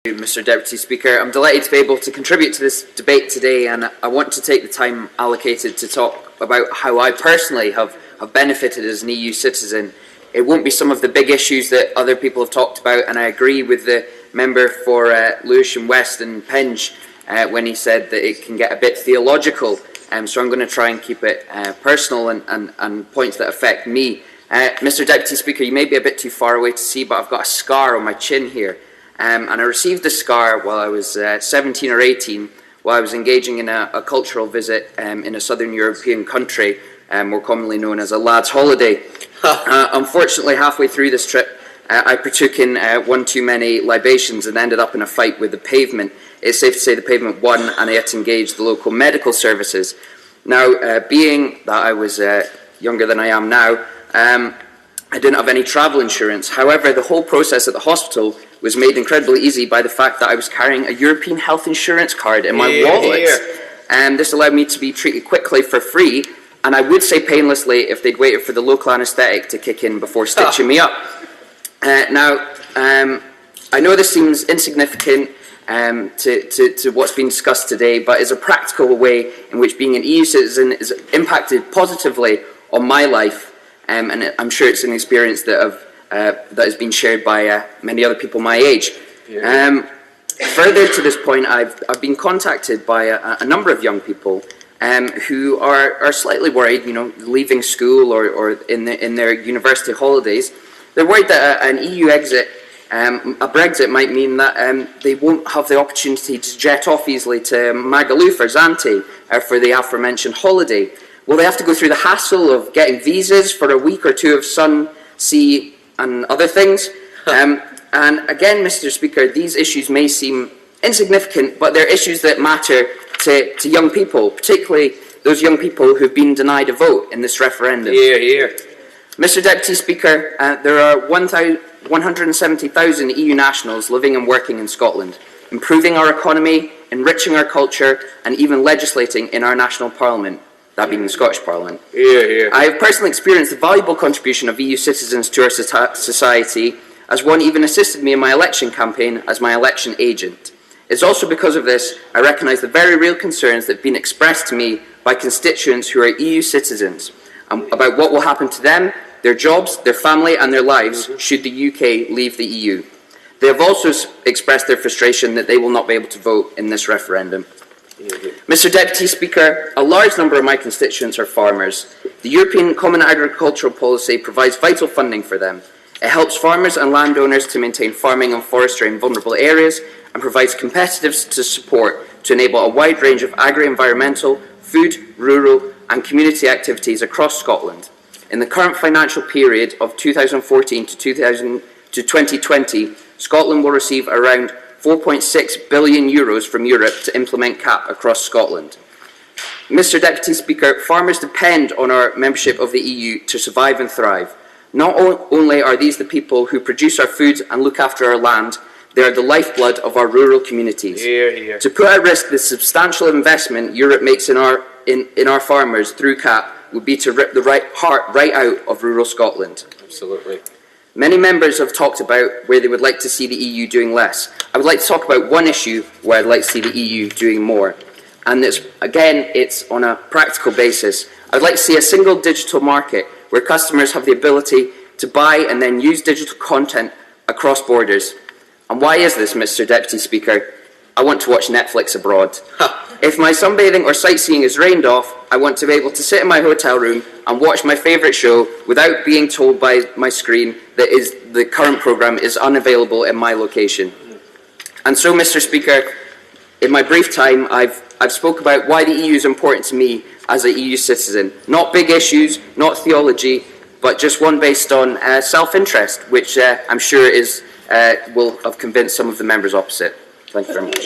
Mr. Deputy Speaker. I'm delighted to be able to contribute to this debate today, and I want to take the time allocated to talk about how I personally have benefited as an EU citizen. It won't be some of the big issues that other people have talked about, and I agree with the member for Lewisham West and Penge when he said that it can get a bit theological, so I'm going to try and keep it personal and points that affect me. Mr. Deputy Speaker, you may be a bit too far away to see, but I've got a scar on my chin here. And I received the scar while I was 17 or 18, while I was engaging in a cultural visit in a southern European country, more commonly known as a lad's holiday. Unfortunately, halfway through this trip, I partook in one too many libations and ended up in a fight with the pavement. It's safe to say the pavement won, and I had to engage the local medical services. Now, being that I was younger than I am now, I didn't have any travel insurance. However, the whole process at the hospital was made incredibly easy by the fact that I was carrying a European health insurance card in my wallet. And this allowed me to be treated quickly for free, and I would say painlessly if they'd waited for the local anaesthetic to kick in before stitching me up. Now, I know this seems insignificant to what's been discussed today, but it's a practical way in which being an EU citizen is impacted positively on my life. And I'm sure it's an experience that has been shared by many other people my age. Further to this point, I've been contacted by a number of young people who are slightly worried, leaving school or in their university holidays. They're worried that an EU exit, a Brexit, might mean that they won't have the opportunity to jet off easily to Magaluf or Zante for the aforementioned holiday. Will they have to go through the hassle of getting visas for a week or two of sun, sea, and other things? And again, Mr. Speaker, these issues may seem insignificant, but they're issues that matter to young people, particularly those young people who've been denied a vote in this referendum. Mr. Deputy Speaker, there are 170,000 EU nationals living and working in Scotland, improving our economy, enriching our culture, and even legislating in our national parliament. That being the Scottish Parliament. I have personally experienced the valuable contribution of EU citizens to our society, as one even assisted me in my election campaign as my election agent. It's also because of this I recognise the very real concerns that have been expressed to me by constituents who are EU citizens about what will happen to them, their jobs, their family and their lives should the UK leave the EU. They have also expressed their frustration that they will not be able to vote in this referendum. Mr. Deputy Speaker, a large number of my constituents are farmers. The European Common Agricultural Policy provides vital funding for them. It helps farmers and landowners to maintain farming and forestry in vulnerable areas and provides competitive support to enable a wide range of agri-environmental, food, rural and community activities across Scotland. In the current financial period of 2014 to 2020, Scotland will receive around €4.6 billion from Europe to implement CAP across Scotland. Mr. Deputy Speaker, farmers depend on our membership of the EU to survive and thrive. Not only are these the people who produce our food and look after our land, they are the lifeblood of our rural communities. To put at risk the substantial investment Europe makes in our farmers through CAP would be to rip the heart right out of rural Scotland. Absolutely. Many members have talked about where they would like to see the EU doing less. I would like to talk about one issue where I'd like to see the EU doing more. And it's on a practical basis. I'd like to see a single digital market where customers have the ability to buy and then use digital content across borders. And why is this, Mr. Deputy Speaker? I want to watch Netflix abroad. If my sunbathing or sightseeing is rained off, I want to be able to sit in my hotel room and watch my favourite show without being told by my screen that the current programme is unavailable in my location. And so, Mr. Speaker, in my brief time, I've spoke about why the EU is important to me as an EU citizen. Not big issues, not theology, but just one based on self-interest, which I'm sure will have convinced some of the members opposite. Thank you very much.